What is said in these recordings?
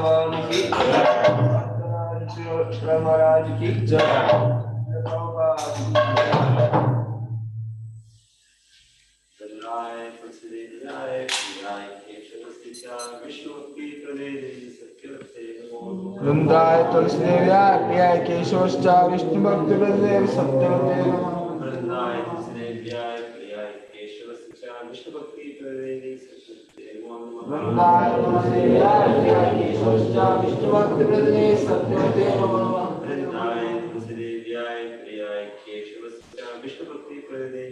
भगवान की महाराज की जय। वृंदाय तुलसीदेव्याय प्रियाय केशवश्चा विष्णु भक्त वृंदे सत्यवते नमः। वृंदाय तुलसीदेव्याय प्रियाय केशवश्चा विष्णु भक्ति प्रदे सत्यवते नमः। वृंदाय तुलसीदेव्याय प्रियाय केशवश्चा विष्णु भक्त वृंदे सत्यवते नमः। वृंदाय तुलसीदेव्याय प्रियाय केशवश्चा विष्णु भक्ति प्रदे सत्यवते नमः। वृंदाय तुलसीदेव्याय प्रियाय केशवश्चा विष्णु भक्त प्रदे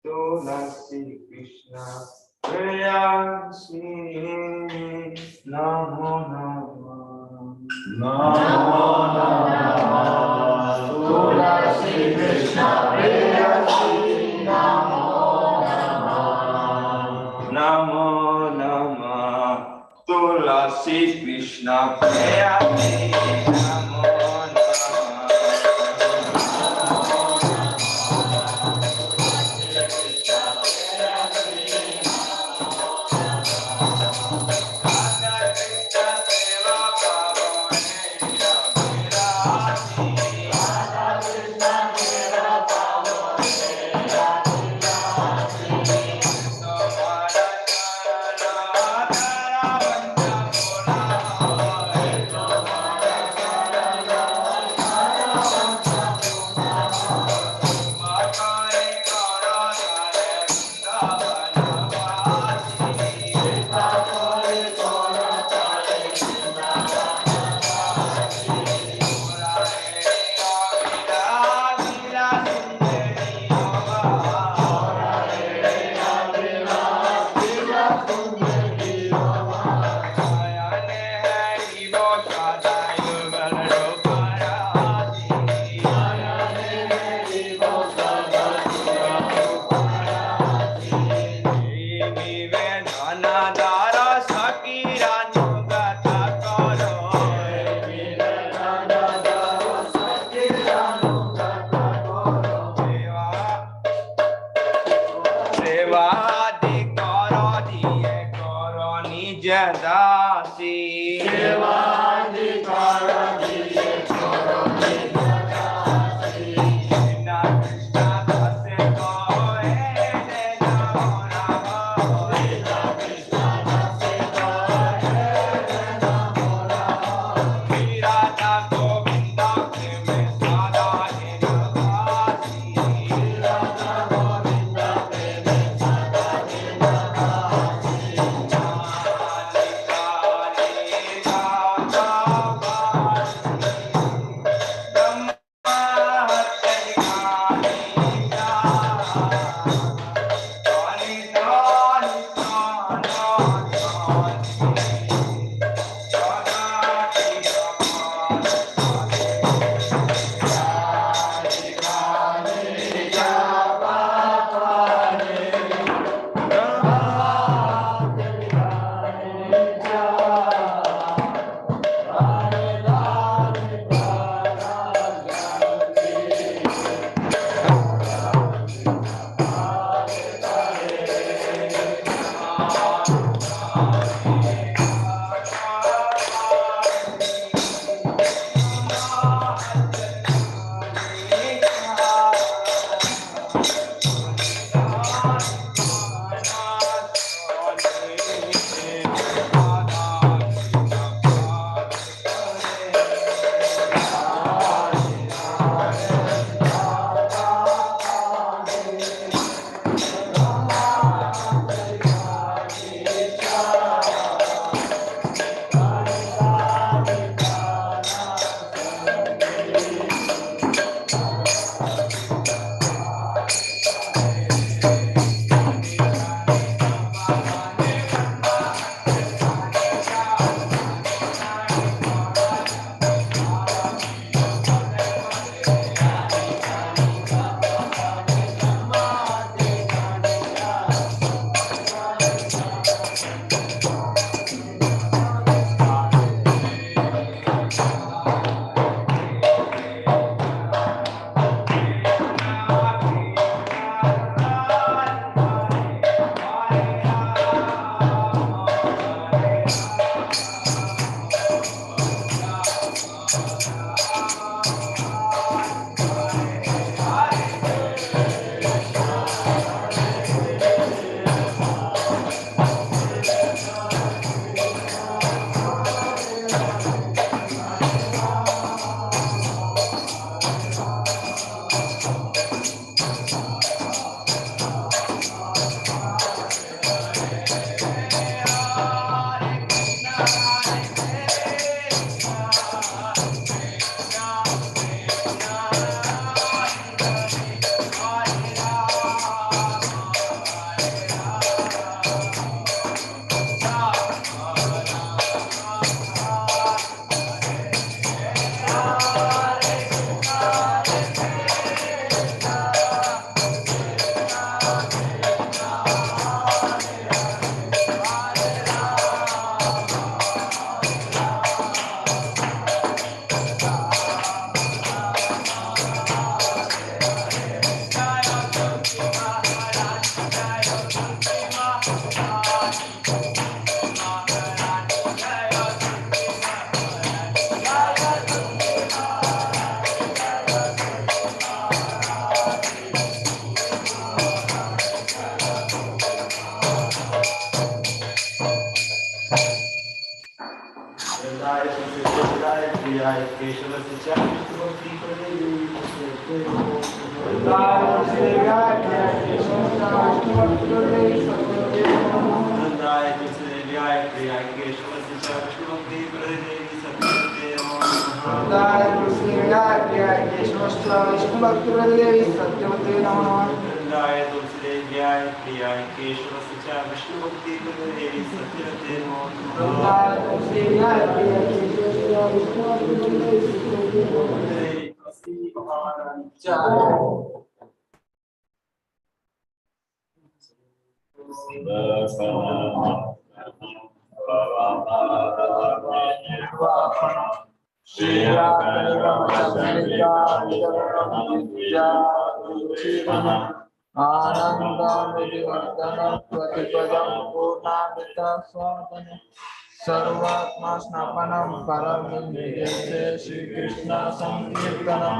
तुलसी कृष्ण प्रेयसी नमो नमः नमो नमः तुलसी कृष्ण प्रेयसी नमो नमः नमो नमः तुलसी कृष्ण प्रेयसी नमो सर्वात्मा स्नापनम परम जैसे श्री कृष्ण संकीर्तनम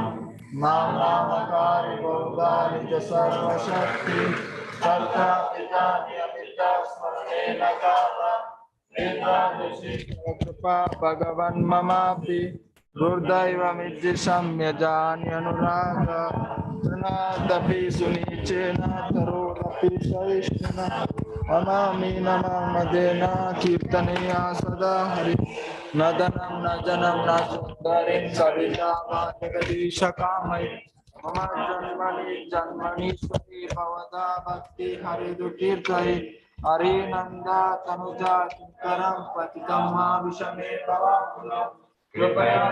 नाम नामकारी गौदानि च सर्वशक्ति तथा पिता नियमिता स्मरणे नकारा एकादशी कृपा भगवन् ममापि दुर्दैवमिति सम्यजान्यनुराग तृणादपि सुनीचेन तरोरपि सहिष्णुना नमामि नमः कीर्तनीया सदा हरि नदनं न जनं न सुन्दरीं कविता जगदीशकामयि मम जन्मनि स्वति भवदा भक्ति हरिदुतीर्थै हरिनन्दा तनुजा किङ्करं पतितं मा विषमे भवामि कृपया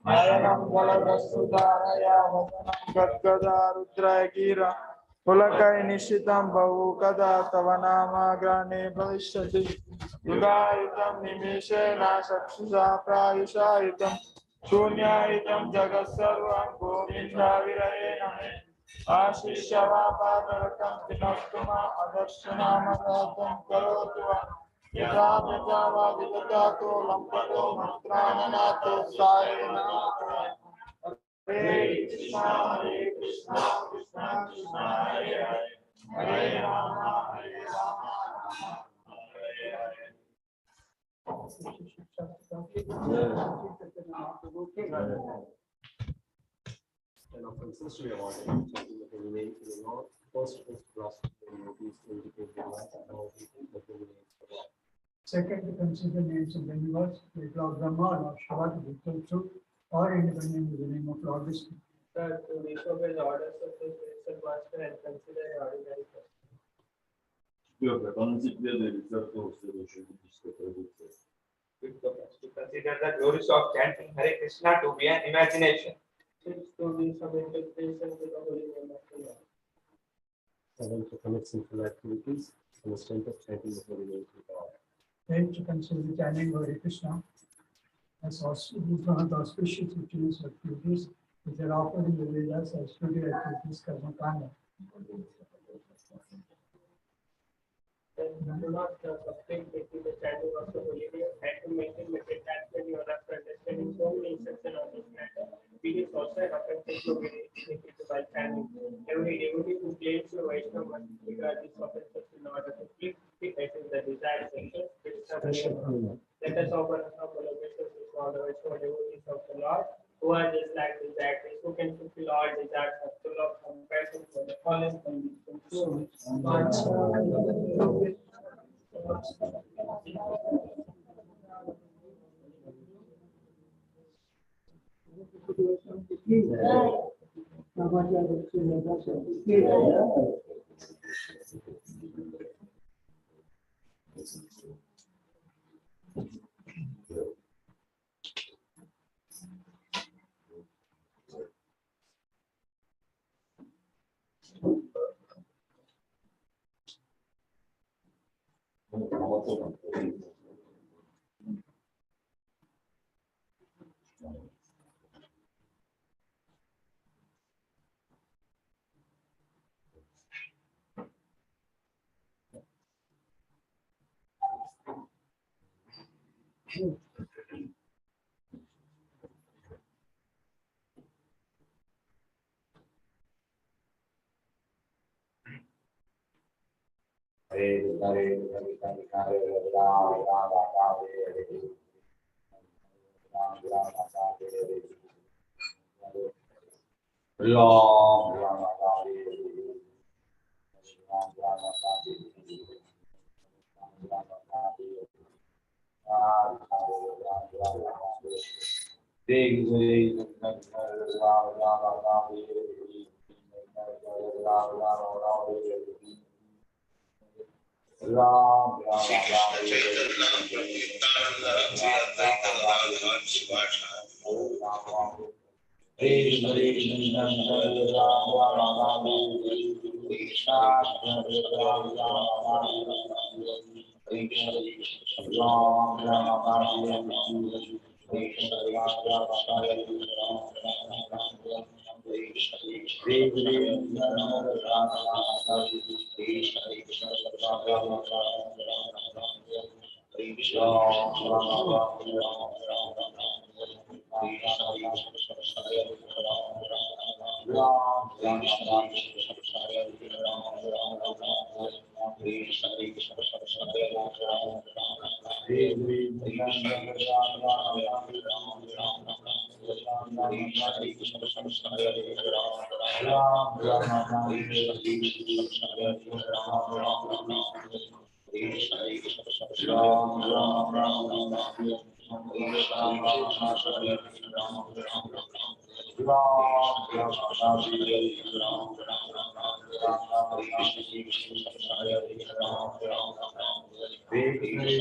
नयनं बलवस्तुधारया वदनं गद्गदा रुद्रगिरा पुलकै निश्चितं बहु कदा तव नामाग्रहणे भविष्यति युगायुतं निमेषेण चक्षुषा प्रायुषायुतं शून्यायुतं जगत्सर्वं गोविन्दाविरयेण मे आशिष्य वा पादरकं विनोक्तु मा अदर्शनामदातं करोतु वा यदा प्रजा वा विदधातो लम्पतो मन्त्राणनाथो सायेन हरे Krishna Krishna Krishna Hare Hare Hare Ram Hare Hare And of ancestry award chanting the holy name to the Lord, first philosophy devotees to indicate their life and all people the holy names of God. Second, to consider names of the universe, like Lord Brahma, Lord Shiva, to be true, or independent with the name of Lord Vishnu. Third, to disobey the orders of the spiritual master and consider the ordinary person. Четвертое. Поносить веды и церковь следующей буддийской традиции. Fifth, to consider the glories of chanting Hare Krishna to be an imagination. Sixth, to do some interpretation to the holy name of the Lord. Seventh, to commit sinful activities on the strength of chanting the holy name of God. Eighth, to consider the chanting of Hare Krishna as one of the auspicious rituals or activities which are offered in the Vedas as studio activities, karma kanda. Then do not subscribe to the chanting of the holy name and to maintain the detachment you are after understanding so many instructions on this matter. It is also an offensive to be initiated by chanting. Every devotee who claims to Vaishnava must regard this offensive in order to keep it as in the desired section. Let us offer some collaborations with all the Vaishnava devotees of the Lord who are just like these actors who can fulfill all desires of the Lord compassion for the fallen conditions.